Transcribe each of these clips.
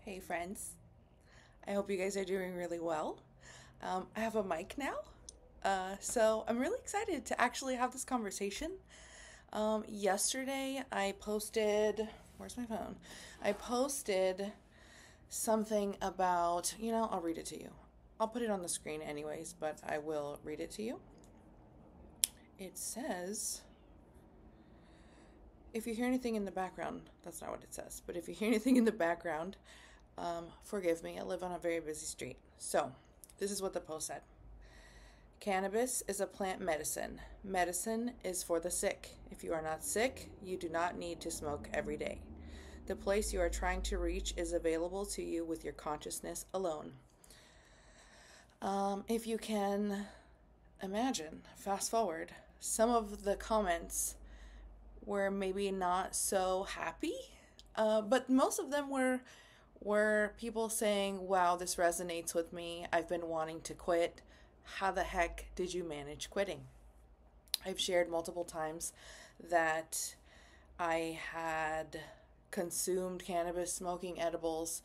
Hey friends, I hope you guys are doing really well. I have a mic now, so I'm really excited to actually have this conversation. Yesterday I posted, where's my phone? I posted something about, I'll read it to you. I'll put it on the screen anyways, but I will read it to you. It says, if you hear anything in the background, that's not what it says, but if you hear anything in the background, forgive me, I live on a very busy street. So, this is what the post said. Cannabis is a plant medicine. Medicine is for the sick. If you are not sick, you do not need to smoke every day. The place you are trying to reach is available to you with your consciousness alone. If you can imagine, fast forward, some of the comments were maybe not so happy, but most of them were people saying, wow, this resonates with me. I've been wanting to quit. How the heck did you manage quitting? I've shared multiple times that I had consumed cannabis, smoking edibles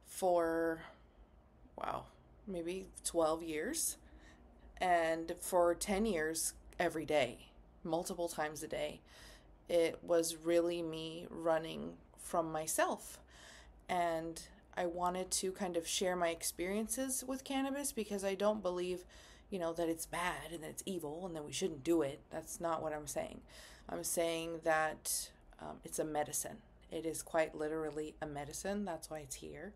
for, wow, maybe 12 years. And for 10 years, every day, multiple times a day, it was really me running from myself. And I wanted to kind of share my experiences with cannabis because I don't believe, that it's bad and that it's evil and that we shouldn't do it. That's not what I'm saying. I'm saying that it's a medicine. It is quite literally a medicine. That's why it's here.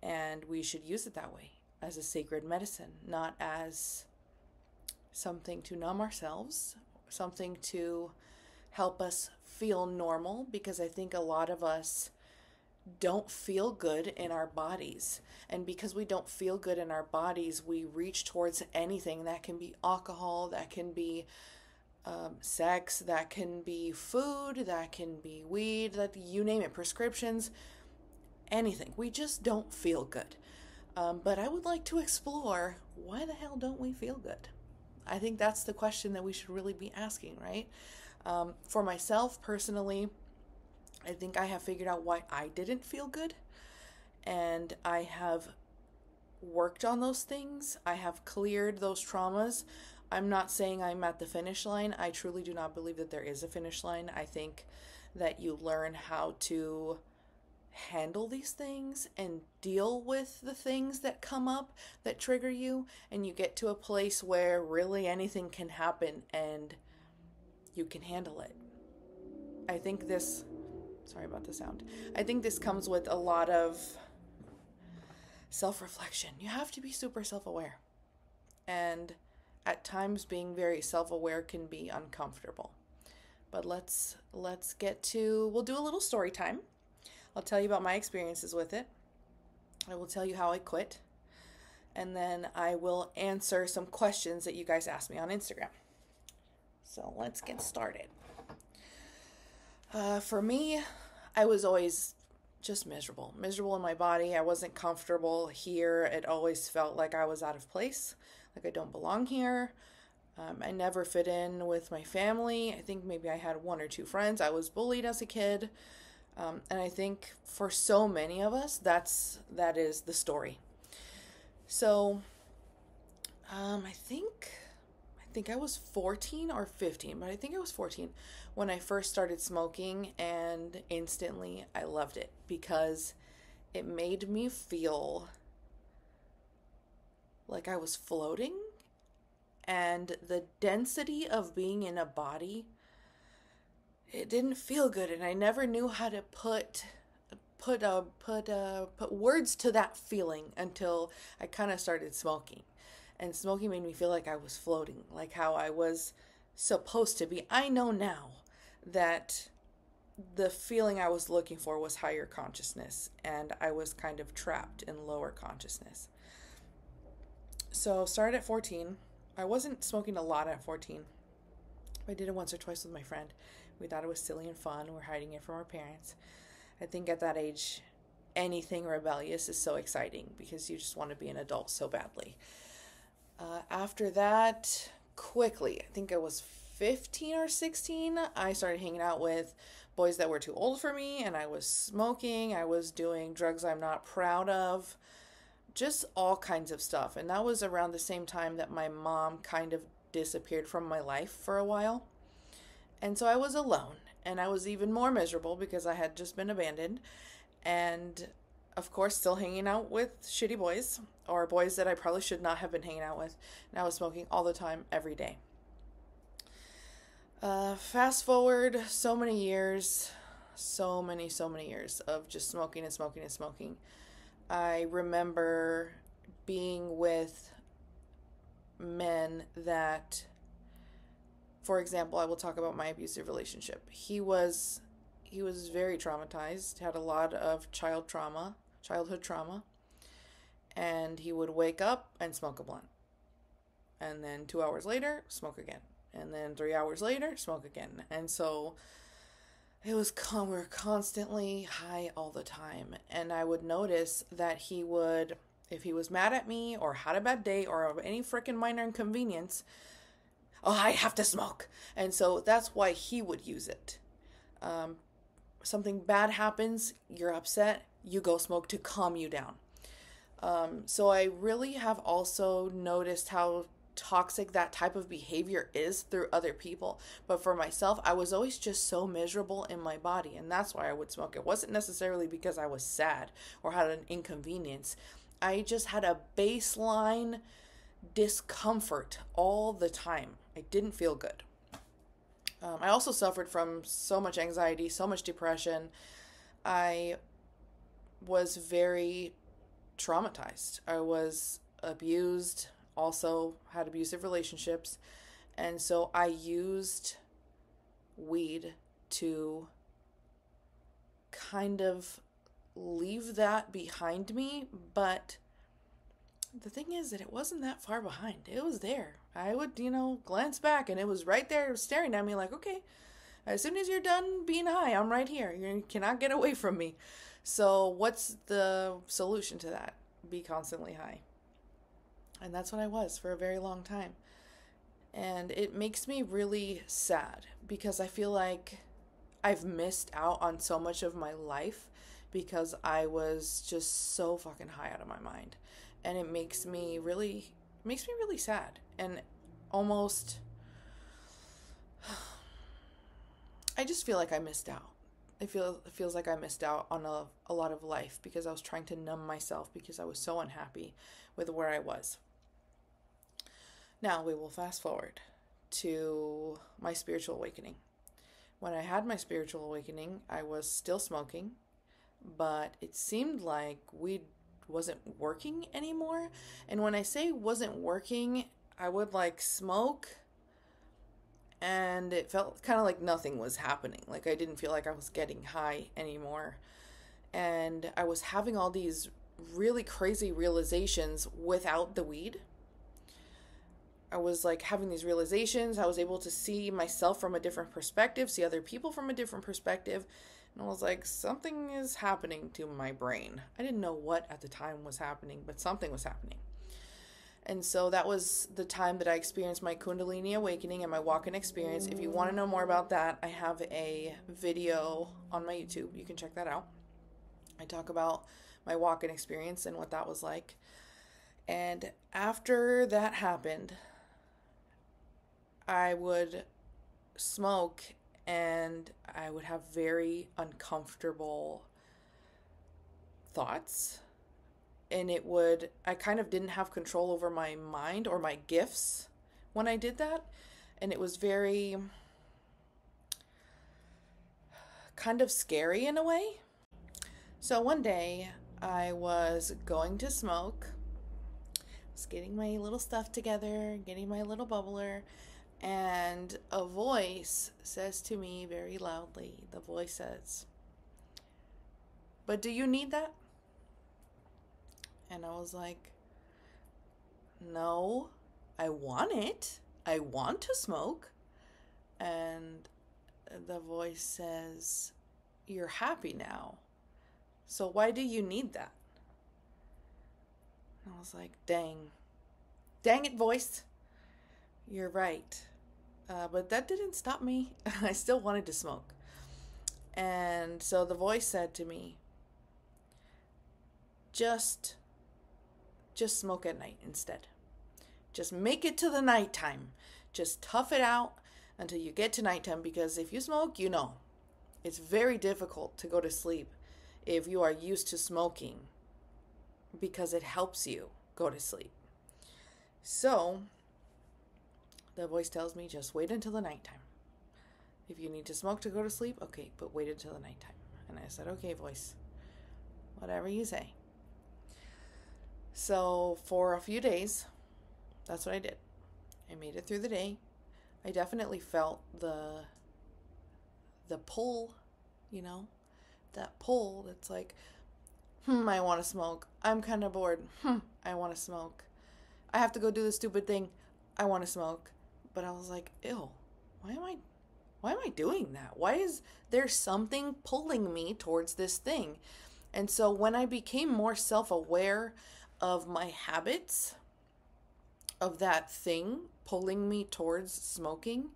And we should use it that way, as a sacred medicine, not as something to numb ourselves, something to help us feel normal, because I think a lot of us don't feel good in our bodies. And because we don't feel good in our bodies, we reach towards anything. That can be alcohol, that can be sex, that can be food, that can be weed, that you name it, prescriptions, anything. We just don't feel good. But I would like to explore, why the hell don't we feel good? I think that's the question that we should really be asking, right? For myself personally, I think I have figured out why I didn't feel good, and I have worked on those things. I have cleared those traumas. I'm not saying I'm at the finish line. I truly do not believe that there is a finish line. I think that you learn how to handle these things and deal with the things that come up that trigger you, and you get to a place where really anything can happen and you can handle it. I think this Sorry about the sound. I think this comes with a lot of self-reflection. You have to be super self-aware. And at times being very self-aware can be uncomfortable. But let's get to, we'll do a little story time. I'll tell you about my experiences with it. I will tell you how I quit. And then I will answer some questions that you guys asked me on Instagram. So let's get started. For me, I was always just miserable in my body. I wasn't comfortable here. It always felt like I was out of place, like I don't belong here. I never fit in with my family. I think maybe I had one or two friends. I was bullied as a kid. And I think for so many of us, that is the story. So, I think I was 14 or 15, but I think I was 14 when I first started smoking, and instantly I loved it because it made me feel like I was floating, and the density of being in a body, it didn't feel good, and I never knew how to put words to that feeling until I kind of started smoking. And smoking made me feel like I was floating, like how I was supposed to be. I know now that the feeling I was looking for was higher consciousness, and I was kind of trapped in lower consciousness. So started at 14. I wasn't smoking a lot at 14. I did it once or twice with my friend. We thought it was silly and fun. We're hiding it from our parents. I think at that age, anything rebellious is so exciting because you just want to be an adult so badly. After that, quickly, I think I was 15 or 16, I started hanging out with boys that were too old for me, and I was smoking. I was doing drugs I'm not proud of, just all kinds of stuff. And that was around the same time that my mom kind of disappeared from my life for a while. And so I was alone, and I was even more miserable because I had just been abandoned. And of course, still hanging out with shitty boys, or boys that I probably should not have been hanging out with. And I was smoking all the time, every day. Fast forward so many years, so many years of just smoking and smoking and smoking. I remember being with men that, for example, I will talk about my abusive relationship. He was very traumatized, had a lot of childhood trauma, and he would wake up and smoke a blunt. And then 2 hours later, smoke again. And then 3 hours later, smoke again. And so we were constantly high all the time. And I would notice that he would, if he was mad at me or had a bad day or of any freaking minor inconvenience, oh, I have to smoke. And so that's why he would use it. Something bad happens, you're upset, you go smoke to calm you down. So I really have also noticed how toxic that type of behavior is through other people. But for myself, I was always just so miserable in my body, and that's why I would smoke. It wasn't necessarily because I was sad or had an inconvenience. I just had a baseline discomfort all the time. I didn't feel good. I also suffered from so much anxiety, so much depression. I was very traumatized. I was abused, also had abusive relationships. And so I used weed to kind of leave that behind me. But the thing is that it wasn't that far behind. It was there. I would, glance back and it was right there staring at me like, okay, as soon as you're done being high, I'm right here. You cannot get away from me. So what's the solution to that? Be constantly high. And that's what I was for a very long time. And it makes me really sad because I feel like I've missed out on so much of my life because I was just so fucking high out of my mind. And it makes me really sad and almost, I just feel like I missed out. It feels like I missed out on a lot of life because I was trying to numb myself because I was so unhappy with where I was. Now we will fast forward to my spiritual awakening. When I had my spiritual awakening, I was still smoking, but it seemed like weed wasn't working anymore. And when I say wasn't working, I would smoke and it felt kind of like nothing was happening. Like I didn't feel like I was getting high anymore. And I was having all these really crazy realizations without the weed. I was having these realizations. I was able to see myself from a different perspective, see other people from a different perspective. And I was like, something is happening to my brain. I didn't know what at the time was happening, but something was happening. And so that was the time that I experienced my Kundalini awakening and my walk-in experience. If you want to know more about that, I have a video on my YouTube. You can check that out. I talk about my walk-in experience and what that was like. And after that happened, I would smoke and I would have very uncomfortable thoughts. And I kind of didn't have control over my mind or my gifts when I did that. And it was very kind of scary in a way. So one day I was going to smoke, was getting my little stuff together, getting my little bubbler, and a voice says to me very loudly, the voice says, "But do you need that?" And I was like, no, I want it. I want to smoke. And the voice says, "You're happy now. So why do you need that?" And I was like, dang it, voice. You're right. But that didn't stop me. I still wanted to smoke. And so the voice said to me, just smoke at night instead. Just make it to the nighttime. Just tough it out until you get to nighttime, because if you smoke, it's very difficult to go to sleep if you are used to smoking, because it helps you go to sleep. So the voice tells me, just wait until the nighttime. If you need to smoke to go to sleep, okay, but wait until the nighttime. And I said, okay, voice, whatever you say. So for a few days, that's what I did. I made it through the day. I definitely felt the pull, that pull that's like, I want to smoke. I'm kind of bored. I want to smoke. I have to go do this stupid thing. I want to smoke. But I was like, ew, why am I doing that? Why is there something pulling me towards this thing? And so when I became more self-aware of my habits, of that thing pulling me towards smoking,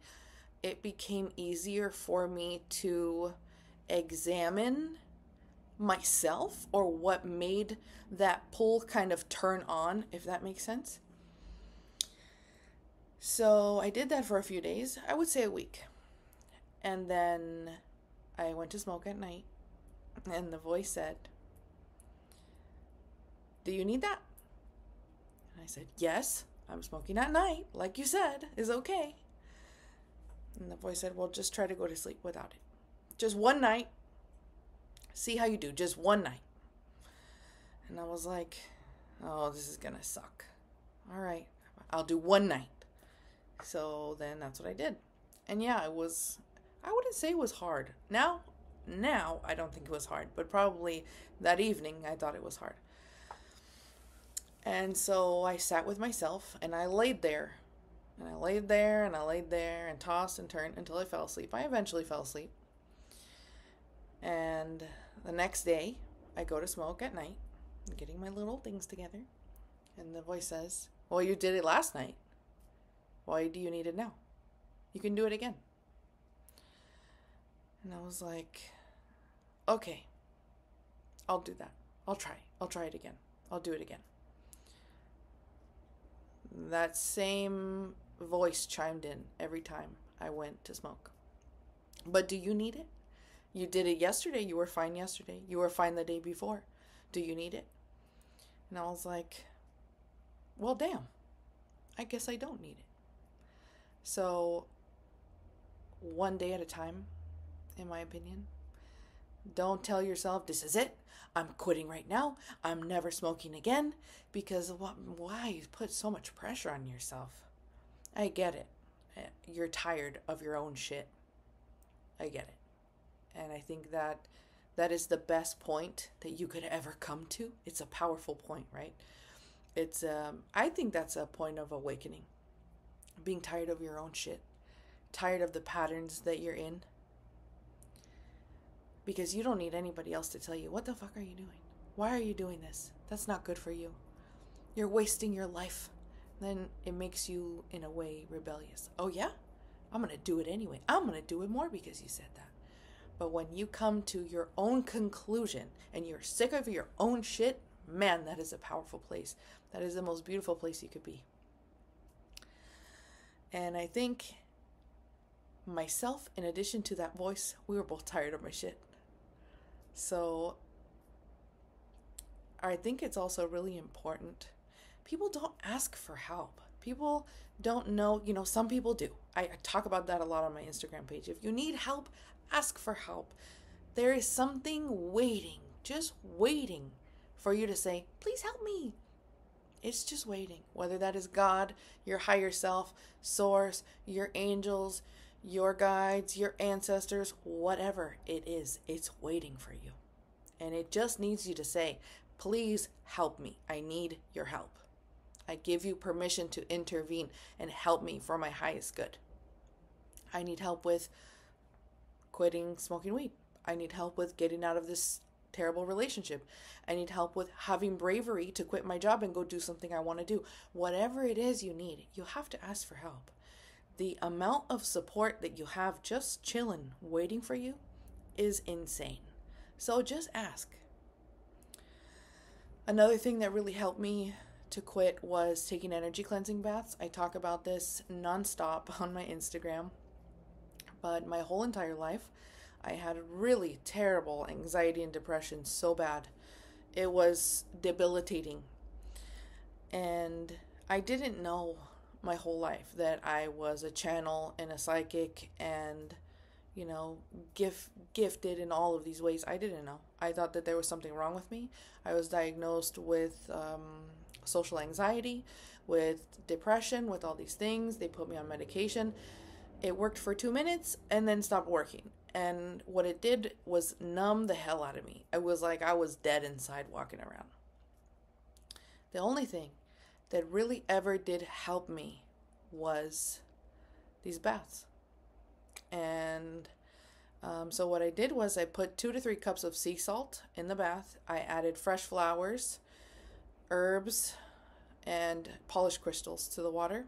it became easier for me to examine myself, or what made that pull kind of turn on, if that makes sense. So I did that for a few days, I would say a week. And then I went to smoke at night, and the voice said, do you need that? And I said, yes, I'm smoking at night, like you said, is okay. And the voice said, well, just try to go to sleep without it. Just one night. See how you do, just one night. And I was like, oh, this is gonna suck. All right, I'll do one night. So then that's what I did. And yeah, I wouldn't say it was hard. Now I don't think it was hard, but probably that evening I thought it was hard. And so I sat with myself, and I laid there. And I laid there, and I laid there, and tossed and turned until I fell asleep. I eventually fell asleep. And the next day, I go to smoke at night, getting my little things together. And the voice says, well, you did it last night. Why do you need it now? You can do it again. And I was like, okay, I'll do that. I'll try it again. I'll do it again. That same voice chimed in every time I went to smoke. But do you need it? You did it yesterday. You were fine yesterday. You were fine the day before. Do you need it? And I was like, well, damn. I guess I don't need it. So, one day at a time, in my opinion. Don't tell yourself, this is it. I'm quitting right now. I'm never smoking again. Because why you put so much pressure on yourself? I get it. You're tired of your own shit. I get it. And I think that is the best point that you could ever come to. It's a powerful point, right? It's I think that's a point of awakening. Being tired of your own shit. Tired of the patterns that you're in. Because you don't need anybody else to tell you, what the fuck are you doing? Why are you doing this? That's not good for you. You're wasting your life. Then it makes you, in a way, rebellious. Oh yeah? I'm going to do it anyway. I'm going to do it more because you said that. But when you come to your own conclusion and you're sick of your own shit, man, that is a powerful place. That is the most beautiful place you could be. And I think myself, in addition to that voice, we were both tired of my shit. So I think it's also really important. People don't ask for help. People don't know, some people do. I talk about that a lot on my Instagram page. If you need help, ask for help. There is something waiting, just waiting for you to say, please help me. It's just waiting. Whether that is God, your higher self, source, your angels, your guides, your ancestors, whatever it is, it's waiting for you. And it just needs you to say, please help me. I need your help. I give you permission to intervene and help me for my highest good. I need help with quitting smoking weed. I need help with getting out of this terrible relationship. I need help with having bravery to quit my job and go do something I want to do. Whatever it is you need, you have to ask for help. The amount of support that you have just chilling, waiting for you, is insane. So just ask. Another thing that really helped me to quit was taking energy cleansing baths. I talk about this nonstop on my Instagram, but my whole entire life, I had really terrible anxiety and depression, so bad. It was debilitating. And I didn't know my whole life that I was a channel and a psychic and, you know, gifted in all of these ways. I didn't know. I thought that there was something wrong with me. I was diagnosed with social anxiety, with depression, with all these things. They put me on medication. It worked for 2 minutes and then stopped working. And what it did was numb the hell out of me. It was like I was dead inside walking around. The only thing that really ever did help me was these baths. And so what I did was I put 2 to 3 cups of sea salt in the bath. I added fresh flowers, herbs, and polished crystals to the water.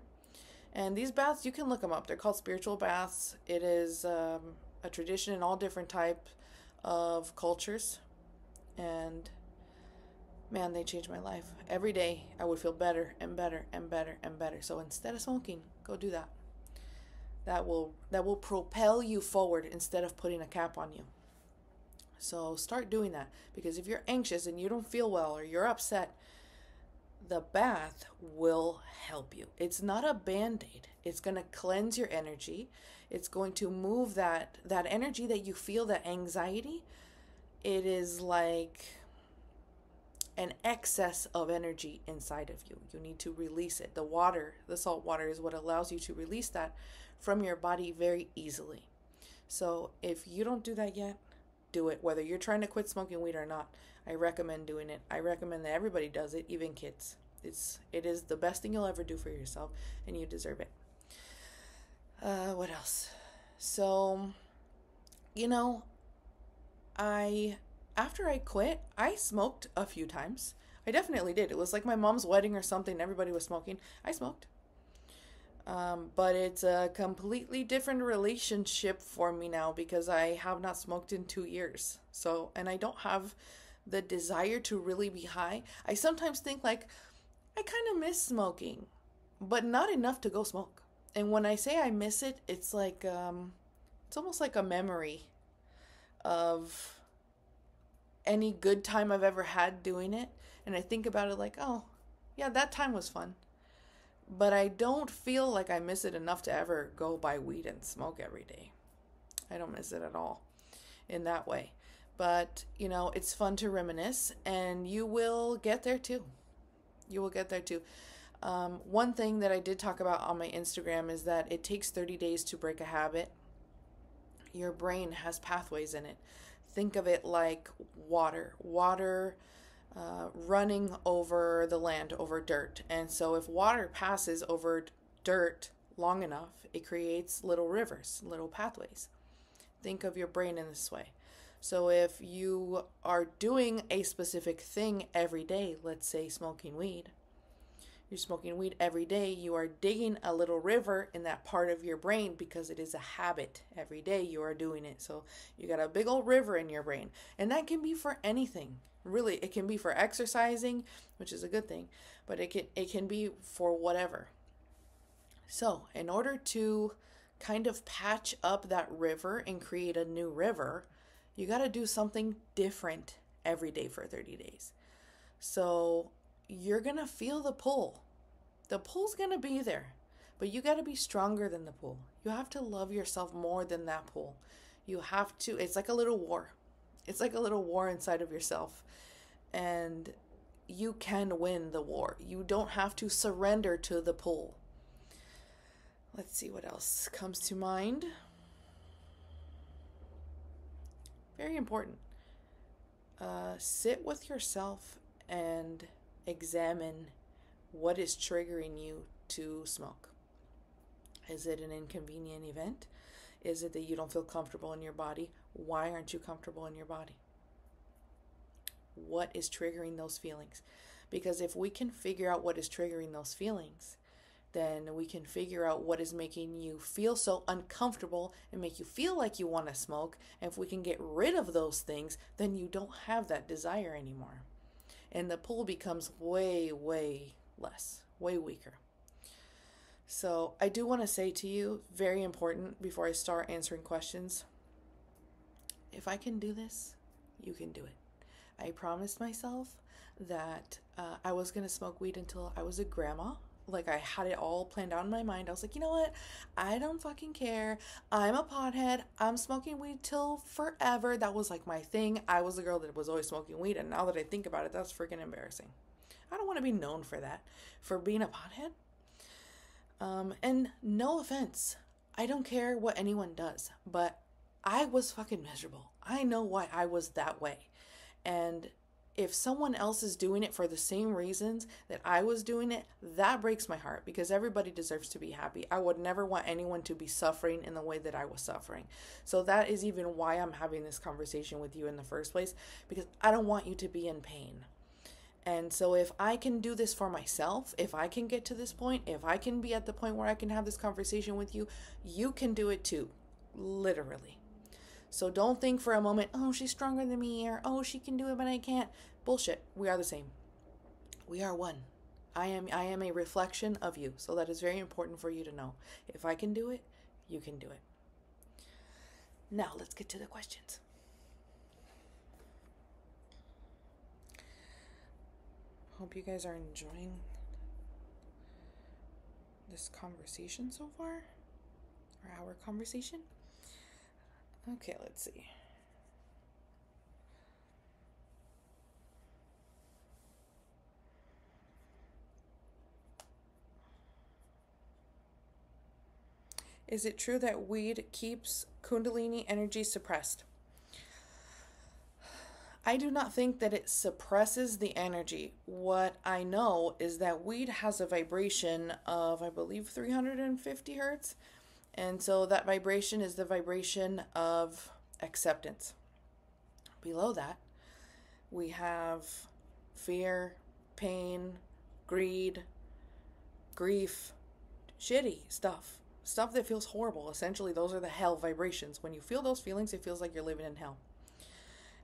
And these baths, you can look them up. They're called spiritual baths. It is a tradition in all different types of cultures. And man, they changed my life. Every day I would feel better and better and better and better. So instead of smoking, go do that. That will propel you forward instead of putting a cap on you. So start doing that, because if you're anxious and you don't feel well or you're upset, the bath will help you. It's not a band-aid. It's going to cleanse your energy. It's going to move that energy that you feel, that anxiety. It is like an excess of energy inside of you. You need to release it. The water, the salt water, is what allows you to release that from your body very easily. So if you don't do that yet, do it. Whether you're trying to quit smoking weed or not, I recommend doing it. I recommend that everybody does it, even kids. It is the best thing you'll ever do for yourself, and you deserve it. What else? So, you know, after I quit, I smoked a few times. I definitely did. It was like my mom's wedding or something. Everybody was smoking. I smoked. But it's a completely different relationship for me now because I have not smoked in 2 years. So, and I don't have the desire to really be high. I sometimes think like, I kind of miss smoking, but not enough to go smoke. And when I say I miss it, it's like, it's almost like a memory of any good time I've ever had doing it. And I think about it like, oh, yeah, that time was fun. But I don't feel like I miss it enough to ever go buy weed and smoke every day. I don't miss it at all in that way. But, you know, it's fun to reminisce, and you will get there too. You will get there too. One thing that I did talk about on my Instagram is that it takes 30 days to break a habit. Your brain has pathways in it. Think of it like water. Water running over the land, over dirt. And so if water passes over dirt long enough, it creates little rivers, little pathways. Think of your brain in this way. So if you are doing a specific thing every day, let's say smoking weed, you're smoking weed every day, you are digging a little river in that part of your brain because it is a habit. Every day you are doing it. So you got a big old river in your brain. And that can be for anything. Really, it can be for exercising, which is a good thing, but it can be for whatever. So in order to kind of patch up that river and create a new river, you got to do something different every day for 30 days. So you're going to feel the pull. The pull's going to be there, but you got to be stronger than the pull. You have to love yourself more than that pull. You have to, it's like a little war. It's like a little war inside of yourself. And you can win the war. You don't have to surrender to the pull. Let's see what else comes to mind. Very important. Sit with yourself and examine what is triggering you to smoke. Is it an inconvenient event? Is it that you don't feel comfortable in your body? Why aren't you comfortable in your body? What is triggering those feelings? Because if we can figure out what is triggering those feelings, then we can figure out what is making you feel so uncomfortable and make you feel like you want to smoke. And if we can get rid of those things, then you don't have that desire anymore. And the pull becomes way, way less, way weaker. So I do want to say to you, very important before I start answering questions, if I can do this, you can do it. I promised myself that I was going to smoke weed until I was a grandma. Like, I had it all planned out in my mind. I was like, you know what? I don't fucking care. I'm a pothead. I'm smoking weed till forever. That was like my thing. I was the girl that was always smoking weed. And now that I think about it, that's freaking embarrassing. I don't want to be known for that, for being a pothead. And no offense, I don't care what anyone does, but I was fucking miserable. I know why I was that way. And if someone else is doing it for the same reasons that I was doing it, that breaks my heart, because everybody deserves to be happy. I would never want anyone to be suffering in the way that I was suffering. So that is even why I'm having this conversation with you in the first place, because I don't want you to be in pain. And so if I can do this for myself, if I can get to this point, if I can be at the point where I can have this conversation with you, you can do it too, literally. So don't think for a moment, oh, she's stronger than me, or oh, she can do it, but I can't. Bullshit. We are the same. We are one. I am a reflection of you. So that is very important for you to know. If I can do it, you can do it. Now let's get to the questions. Hope you guys are enjoying this conversation so far, or our conversation. Okay, let's see. Is it true that weed keeps Kundalini energy suppressed? I do not think that it suppresses the energy. What I know is that weed has a vibration of, I believe, 350 hertz. And so that vibration is the vibration of acceptance. Below that, we have fear, pain, greed, grief, shitty stuff. Stuff that feels horrible. Essentially, those are the hell vibrations. When you feel those feelings, it feels like you're living in hell.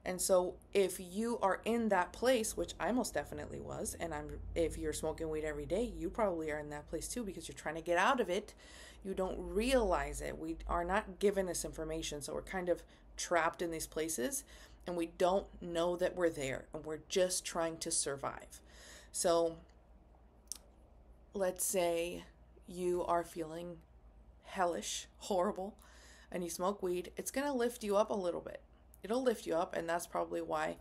And so if you are in that place, which I most definitely was, and if you're smoking weed every day, you probably are in that place too, because you're trying to get out of it. You don't realize it. We are not given this information, so we're kind of trapped in these places, and we don't know that we're there, and we're just trying to survive. So let's say you are feeling hellish, horrible, and you smoke weed. It's going to lift you up a little bit. It'll lift you up, and that's probably why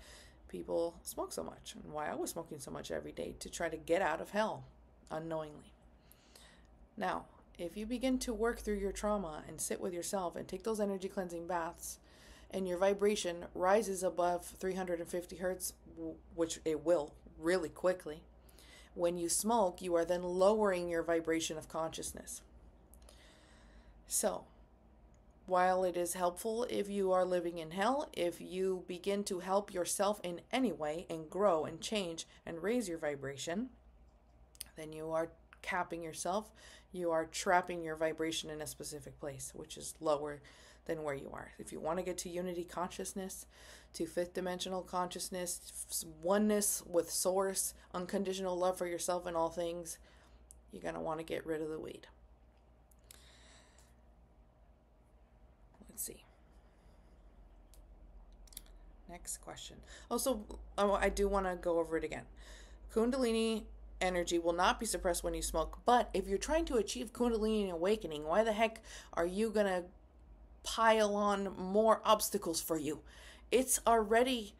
people smoke so much, and why I was smoking so much every day, to try to get out of hell unknowingly. Now, if you begin to work through your trauma and sit with yourself and take those energy cleansing baths, and your vibration rises above 350 hertz, which it will really quickly, when you smoke, you are then lowering your vibration of consciousness. So, while it is helpful if you are living in hell, if you begin to help yourself in any way and grow and change and raise your vibration, then you are capping yourself. You are trapping your vibration in a specific place, which is lower than where you are. If you want to get to unity consciousness, to fifth dimensional consciousness, oneness with source, unconditional love for yourself and all things, you're going to want to get rid of the weed. Let's see. Next question. Also, I do want to go over it again. Kundalini energy will not be suppressed when you smoke, but if you're trying to achieve Kundalini awakening, why the heck are you going to pile on more obstacles for you? It's already,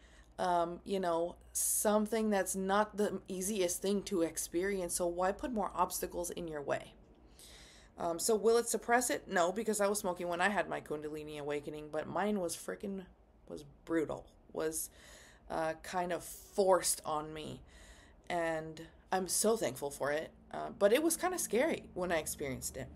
something that's not the easiest thing to experience, so why put more obstacles in your way? So will it suppress it? No, because I was smoking when I had my Kundalini awakening, but mine was brutal, was kind of forced on me, and I'm so thankful for it, but it was kind of scary when I experienced it.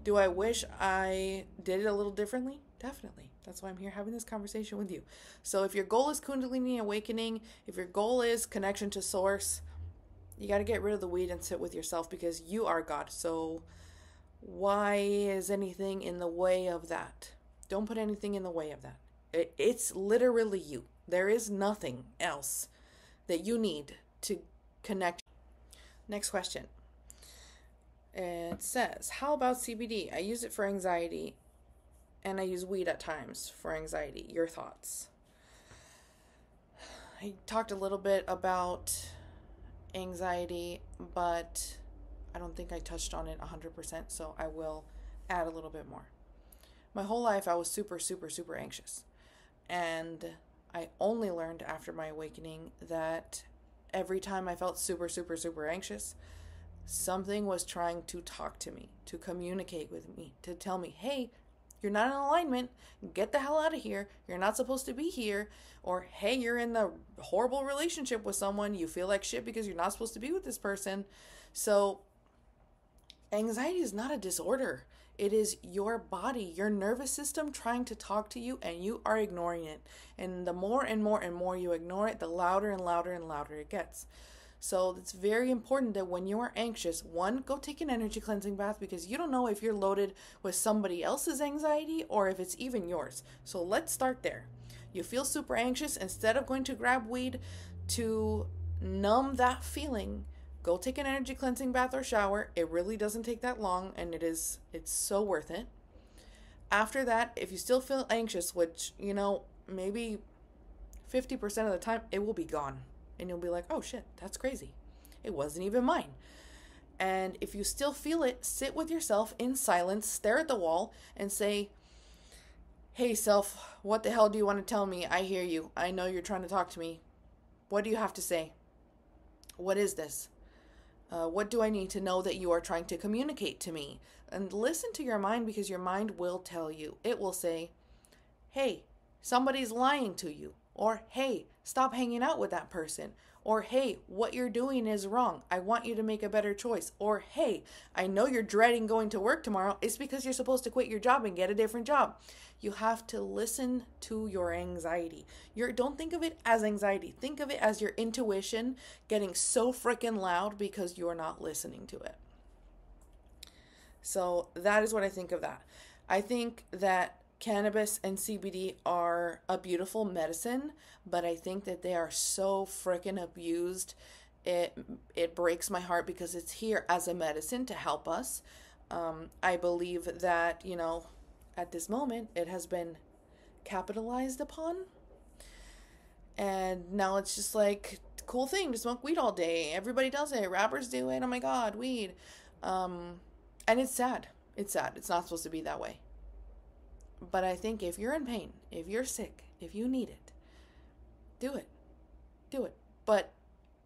Do I wish I did it a little differently? Definitely. That's why I'm here having this conversation with you. So if your goal is Kundalini awakening, if your goal is connection to source, You got to get rid of the weed and sit with yourself because you are God. So why is anything in the way of that? Don't put anything in the way of that. It's literally you. There is nothing else that you need to connect. Next question. It says, how about CBD? I use it for anxiety and I use weed at times for anxiety. Your thoughts? I talked a little bit about anxiety, but I don't think I touched on it 100%, so I will add a little bit more. My whole life I was super, super, super anxious. And I only learned after my awakening that every time I felt super, super, super anxious, something was trying to talk to me, to communicate with me, to tell me, hey, you're not in alignment, get the hell out of here, you're not supposed to be here, or hey, you're in a horrible relationship with someone, you feel like shit because you're not supposed to be with this person. So anxiety is not a disorder. It is your body, your nervous system trying to talk to you, and you are ignoring it. And the more and more and more you ignore it, the louder and louder and louder it gets. So it's very important that when you are anxious, one, go take an energy cleansing bath, because you don't know if you're loaded with somebody else's anxiety or if it's even yours. So let's start there. You feel super anxious, instead of going to grab weed to numb that feeling, go take an energy cleansing bath or shower. It really doesn't take that long, and it's so worth it. After that, if you still feel anxious, which, maybe 50% of the time, it will be gone. And you'll be like, oh shit, that's crazy. It wasn't even mine. And if you still feel it, sit with yourself in silence, stare at the wall, and say, hey self, what the hell do you want to tell me? I hear you. I know you're trying to talk to me. What do you have to say? What is this? What do I need to know that you are trying to communicate to me? And listen to your mind, because your mind will tell you. It will say, hey, somebody's lying to you. Or, hey, stop hanging out with that person. Or, hey, what you're doing is wrong. I want you to make a better choice. Or, hey, I know you're dreading going to work tomorrow. It's because you're supposed to quit your job and get a different job. You have to listen to your anxiety. Don't think of it as anxiety. Think of it as your intuition getting so freaking loud because you're not listening to it. So that is what I think of that. I think that cannabis and CBD are a beautiful medicine, but I think that they are so freaking abused. It breaks my heart, because it's here as a medicine to help us. I believe that, at this moment, it has been capitalized upon. And now it's just like, cool thing to smoke weed all day. Everybody does it. Rappers do it. Oh my God, weed. And it's sad. It's sad. It's not supposed to be that way. But I think if you're in pain, if you're sick, if you need it, do it. Do it. But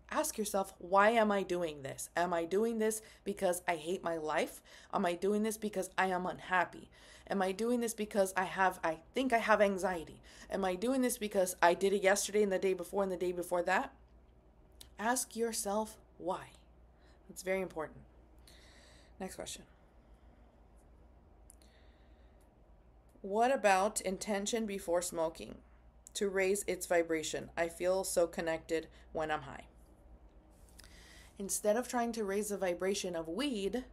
ask yourself, why am I doing this? Am I doing this because I hate my life? Am I doing this because I am unhappy? Am I doing this because I think I have anxiety? Am I doing this because I did it yesterday and the day before and the day before that? Ask yourself why. It's very important. Next question. What about intention before smoking to raise its vibration? I feel so connected when I'm high. Instead of trying to raise the vibration of weed,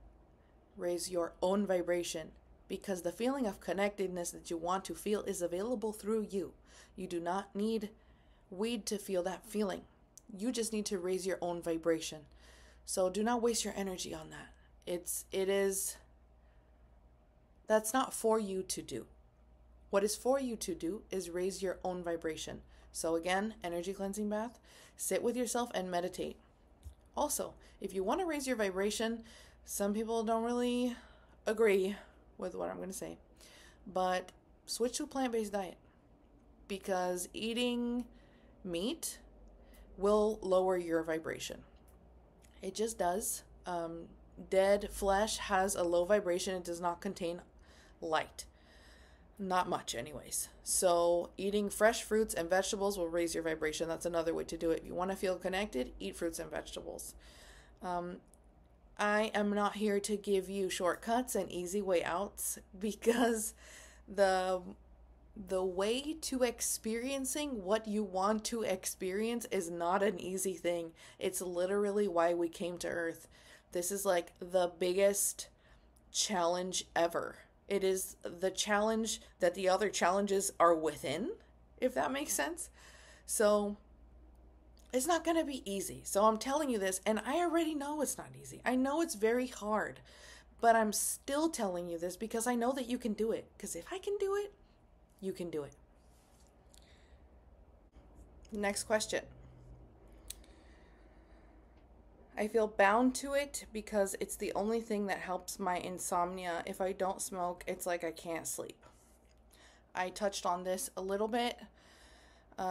raise your own vibration, because the feeling of connectedness that you want to feel is available through you. You do not need weed to feel that feeling. You just need to raise your own vibration. So do not waste your energy on that. That's not for you to do. What is for you to do is raise your own vibration. So again, energy cleansing bath, sit with yourself and meditate. Also, if you want to raise your vibration, some people don't really agree with what I'm going to say, but switch to a plant-based diet, because eating meat will lower your vibration. It just does. Dead flesh has a low vibration. It does not contain light. Not much anyways. So eating fresh fruits and vegetables will raise your vibration. That's another way to do it. If you want to feel connected, eat fruits and vegetables. I am not here to give you shortcuts and easy way outs, because the the way to experiencing what you want to experience is not an easy thing. It's literally why we came to Earth. This is like the biggest challenge ever. It is the challenge that the other challenges are within, if that makes sense. So it's not going to be easy. So I'm telling you this, and I already know it's not easy. I know it's very hard, but I'm still telling you this because I know that you can do it. Because if I can do it, you can do it. Next question. I feel bound to it because it's the only thing that helps my insomnia. If I don't smoke, it's like I can't sleep. I touched on this a little bit.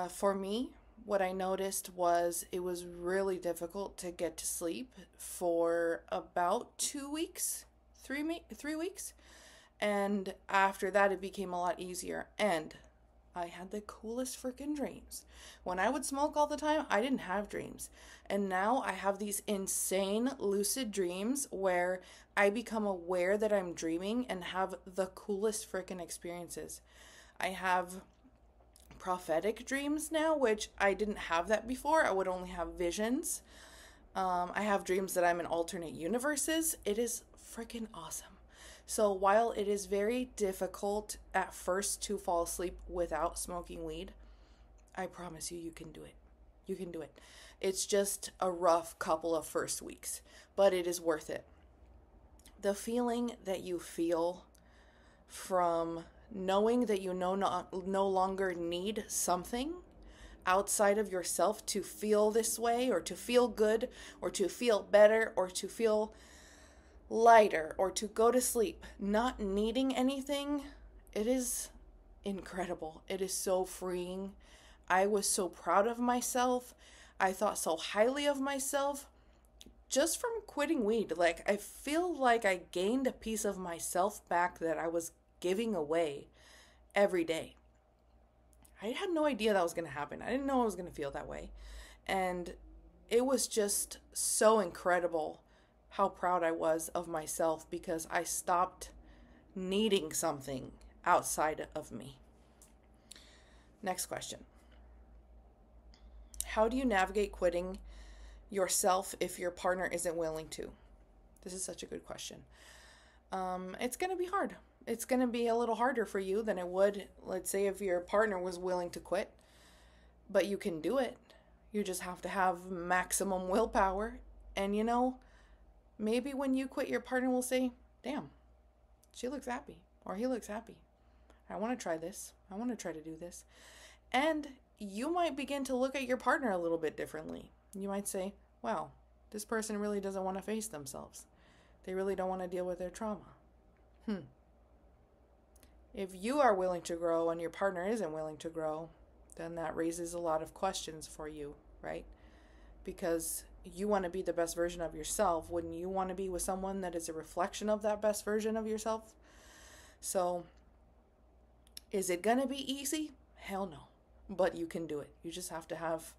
For me, what I noticed was it was really difficult to get to sleep for about 2 weeks, 3 weeks. And after that, it became a lot easier. And I had the coolest freaking dreams. When I would smoke all the time, I didn't have dreams. And now I have these insane lucid dreams where I become aware that I'm dreaming and have the coolest freaking experiences. I have prophetic dreams now, which I didn't have that before. I would only have visions. I have dreams that I'm in alternate universes. It is freaking awesome. So while it is very difficult at first to fall asleep without smoking weed, I promise you, you can do it. You can do it. It's just a rough couple of first weeks, but it is worth it. The feeling that you feel from knowing that you no longer need something outside of yourself to feel this way, or to feel good, or to feel better, or to feel lighter, or to go to sleep, not needing anything, it is incredible. It is so freeing. I was so proud of myself. I thought so highly of myself just from quitting weed. Like, I feel like I gained a piece of myself back that I was giving away every day. I had no idea that was going to happen. I didn't know I was going to feel that way. And it was just so incredible how proud I was of myself because I stopped needing something outside of me. Next question. How do you navigate quitting yourself if your partner isn't willing to? This is such a good question. It's going to be hard. It's going to be a little harder for you than it would, let's say, if your partner was willing to quit. But you can do it. You just have to have maximum willpower. And maybe when you quit, your partner will say, damn, she looks happy, or he looks happy. I want to try this. I want to try to do this. And you might begin to look at your partner a little bit differently. You might say, wow, this person really doesn't want to face themselves. They really don't want to deal with their trauma. If you are willing to grow and your partner isn't willing to grow, then that raises a lot of questions for you, right? Because you want to be the best version of yourself. Wouldn't you want to be with someone that is a reflection of that best version of yourself? So, is it going to be easy? Hell no. But you can do it. You just have to have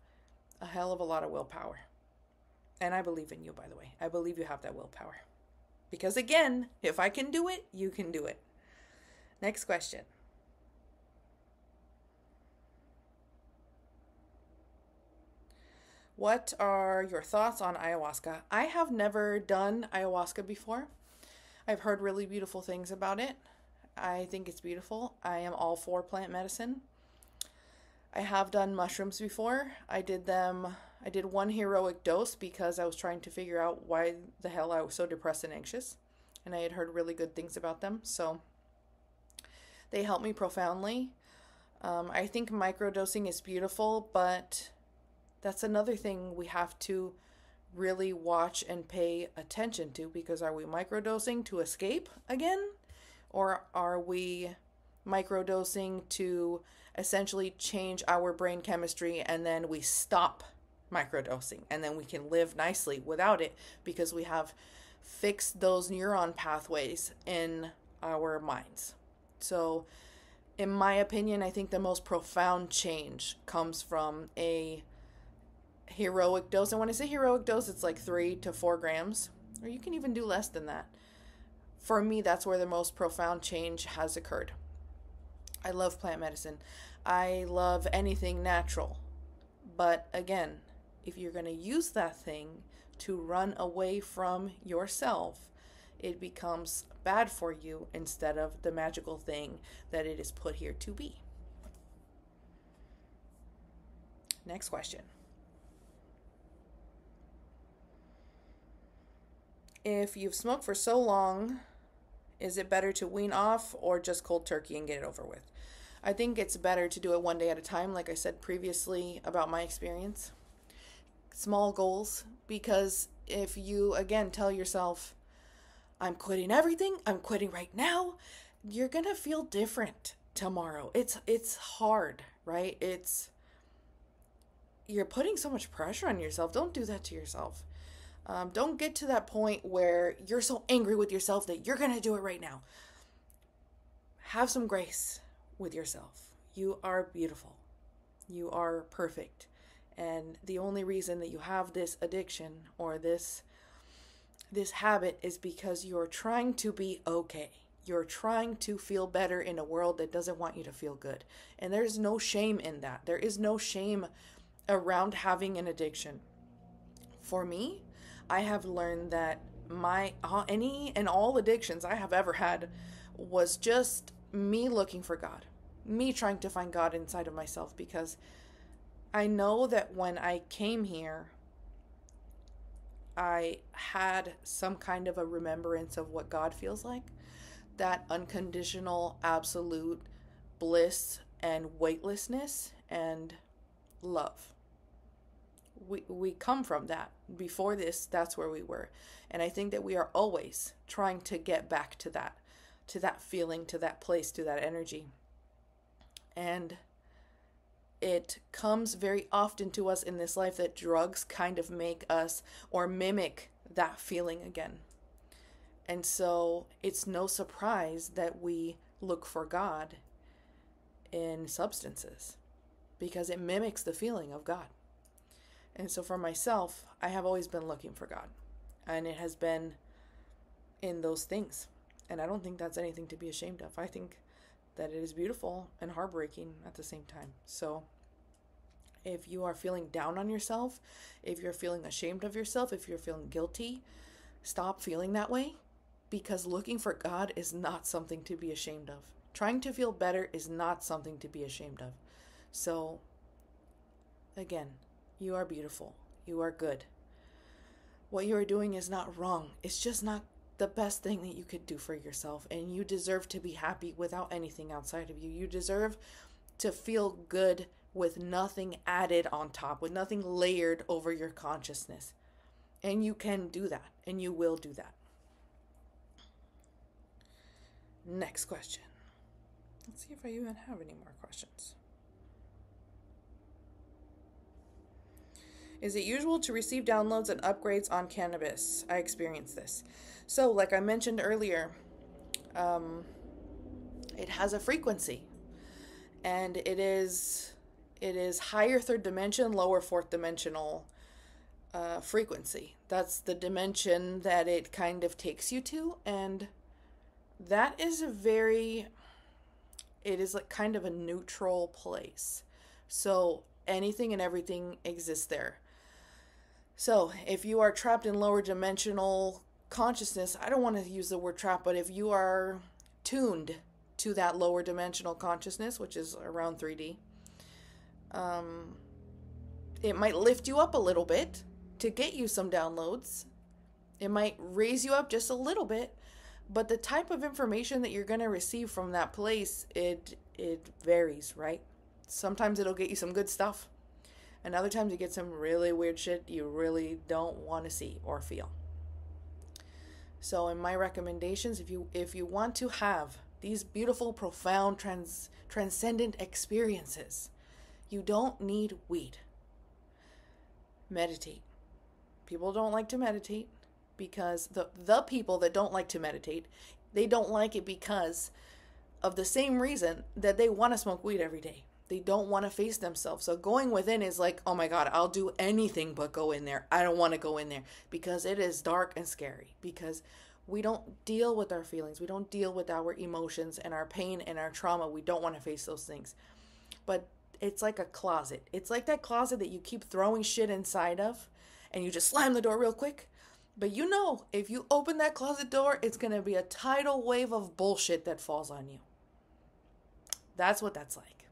a hell of a lot of willpower. And I believe in you, by the way. I believe you have that willpower. Because again, if I can do it, you can do it. Next question. What are your thoughts on ayahuasca? I have never done ayahuasca before. I've heard really beautiful things about it. I think it's beautiful. I am all for plant medicine. I have done mushrooms before. I did one heroic dose because I was trying to figure out why the hell I was so depressed and anxious. And I had heard really good things about them. So they helped me profoundly. I think microdosing is beautiful, but that's another thing we have to really watch and pay attention to, because are we microdosing to escape again? Or are we microdosing to essentially change our brain chemistry and then we stop microdosing and then we can live nicely without it because we have fixed those neuron pathways in our minds? So in my opinion, I think the most profound change comes from a heroic dose. And when I say heroic dose, it's like 3 to 4 grams, or you can even do less than that. For me, that's where the most profound change has occurred. I love plant medicine. I love anything natural. But again, if you're going to use that thing to run away from yourself, it becomes bad for you instead of the magical thing that it is put here to be. Next question. If you've smoked for so long, is it better to wean off or just cold turkey and get it over with? I think it's better to do it one day at a time, like I said previously about my experience. Small goals, because if you, again, tell yourself, I'm quitting everything, I'm quitting right now, you're going to feel different tomorrow. It's hard, right? You're putting so much pressure on yourself. Don't do that to yourself. Don't get to that point where you're so angry with yourself that you're going to do it right now. Have some grace with yourself. You are beautiful. You are perfect. And the only reason that you have this addiction or this habit is because you're trying to be okay. You're trying to feel better in a world that doesn't want you to feel good. And there's no shame in that. There is no shame around having an addiction. For me, I have learned that any and all addictions I have ever had was just me looking for God, me trying to find God inside of myself, because I know that when I came here, I had some kind of a remembrance of what God feels like, that unconditional, absolute bliss and weightlessness and love. We come from that. Before this, that's where we were. And I think that we are always trying to get back to that feeling, to that place, to that energy. And it comes very often to us in this life that drugs kind of make us or mimic that feeling again. And so it's no surprise that we look for God in substances, because it mimics the feeling of God. And so for myself, I have always been looking for God, and it has been in those things. And I don't think that's anything to be ashamed of. I think that it is beautiful and heartbreaking at the same time. So if you are feeling down on yourself, if you're feeling ashamed of yourself, if you're feeling guilty, stop feeling that way, because looking for God is not something to be ashamed of. Trying to feel better is not something to be ashamed of. So again, you are beautiful. You are good. What you are doing is not wrong. It's just not the best thing that you could do for yourself. And you deserve to be happy without anything outside of you. You deserve to feel good with nothing added on top, with nothing layered over your consciousness. And you can do that. And you will do that. Next question. Let's see if I even have any more questions. Is it usual to receive downloads and upgrades on cannabis? I experienced this. So, like I mentioned earlier, it has a frequency, and it is higher third dimension, lower fourth dimensional frequency. That's the dimension that it kind of takes you to, and that is it is like kind of a neutral place. So anything and everything exists there. So if you are trapped in lower dimensional consciousness, I don't want to use the word trap, but if you are tuned to that lower dimensional consciousness, which is around 3D, it might lift you up a little bit to get you some downloads. It might raise you up just a little bit, but the type of information that you're going to receive from that place, it varies, right? Sometimes it'll get you some good stuff, and other times you get some really weird shit you really don't want to see or feel. So in my recommendations, if you want to have these beautiful, profound, transcendent experiences, you don't need weed. Meditate. People don't like to meditate because the people that don't like to meditate, they don't like it because of the same reason that they want to smoke weed every day. They don't want to face themselves. So going within is like, oh my God, I'll do anything but go in there. I don't want to go in there because it is dark and scary. Because We don't deal with our feelings. We don't deal with our emotions and our pain and our trauma. We don't want to face those things. But it's like a closet. It's like that closet that you keep throwing shit inside of and you just slam the door real quick. But you know, if you open that closet door, it's going to be a tidal wave of bullshit that falls on you. That's what that's like.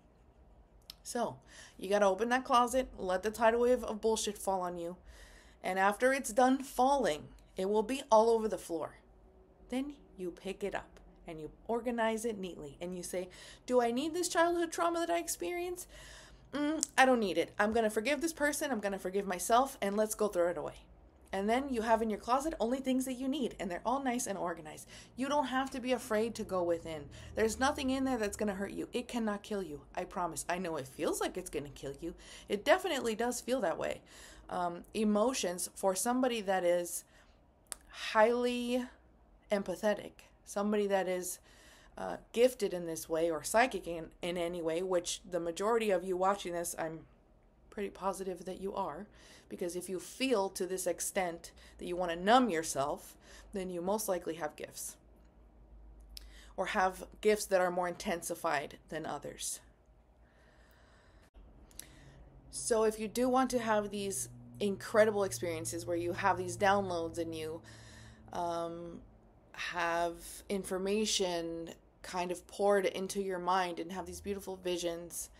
So, you got to open that closet, let the tidal wave of bullshit fall on you. And after it's done falling, it will be all over the floor. Then you pick it up and you organize it neatly. And you say, do I need this childhood trauma that I experienced? I don't need it. I'm going to forgive this person. I'm going to forgive myself. And let's go throw it away. And then you have in your closet only things that you need. And they're all nice and organized. You don't have to be afraid to go within. There's nothing in there that's going to hurt you. It cannot kill you. I promise. I know it feels like it's going to kill you. It definitely does feel that way. Emotions for somebody that is highly empathetic, somebody that is gifted in this way or psychic in any way, which the majority of you watching this, I'm pretty positive that you are, because if you feel to this extent that you want to numb yourself, then you most likely have gifts or have gifts that are more intensified than others. So if you do want to have these incredible experiences where you have these downloads and you have information kind of poured into your mind and have these beautiful visions,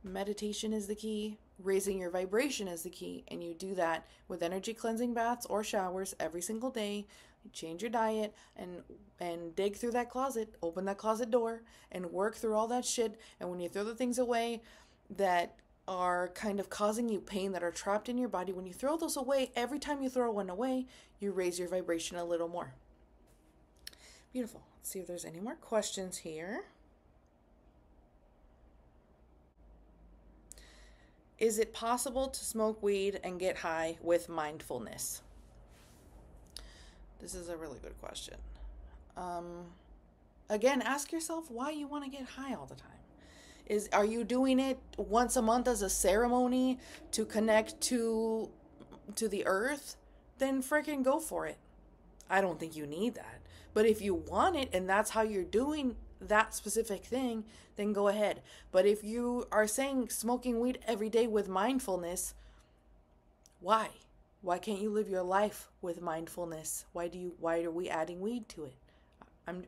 meditation is the key. Raising your vibration is the key. And you do that with energy cleansing baths or showers every single day. You change your diet and dig through that closet, open that closet door and work through all that shit. And when you throw the things away that are kind of causing you pain, that are trapped in your body, when you throw those away, every time you throw one away, you raise your vibration a little more. Beautiful. Let's see if there's any more questions here. Is it possible to smoke weed and get high with mindfulness? This is a really good question. Again, ask yourself why you want to get high all the time. Are you doing it once a month as a ceremony to connect to the earth? Then freaking go for it. I don't think you need that. But if you want it and that's how you're doing that specific thing, then go ahead. But if you are saying smoking weed every day with mindfulness, why? Why can't you live your life with mindfulness? Why are we adding weed to it?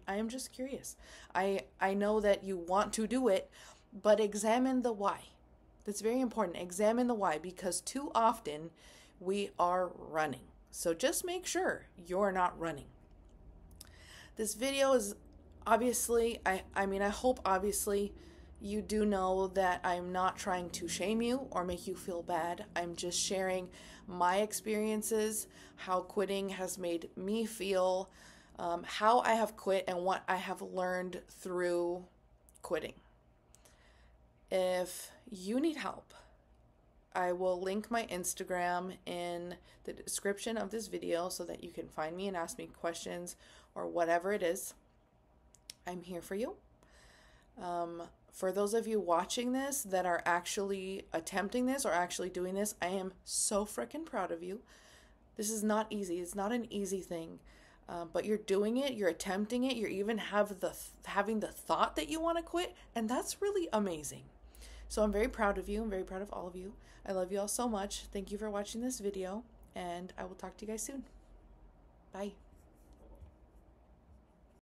I am just curious. I know that you want to do it, but examine the why. That's very important. Examine the why, because too often we are running. So just make sure you're not running. This video is obviously, I hope obviously you do know that I'm not trying to shame you or make you feel bad. I'm just sharing my experiences, how quitting has made me feel, how I have quit and what I have learned through quitting. If you need help, I will link my Instagram in the description of this video so that you can find me and ask me questions or whatever it is. I'm here for you. For those of you watching this that are actually attempting this or actually doing this, I am so freaking proud of you. This is not easy. It's not an easy thing. But you're doing it, you're attempting it, you're even having the thought that you want to quit, and that's really amazing. So I'm very proud of you. I'm very proud of all of you. I love you all so much. Thank you for watching this video, and I will talk to you guys soon. Bye.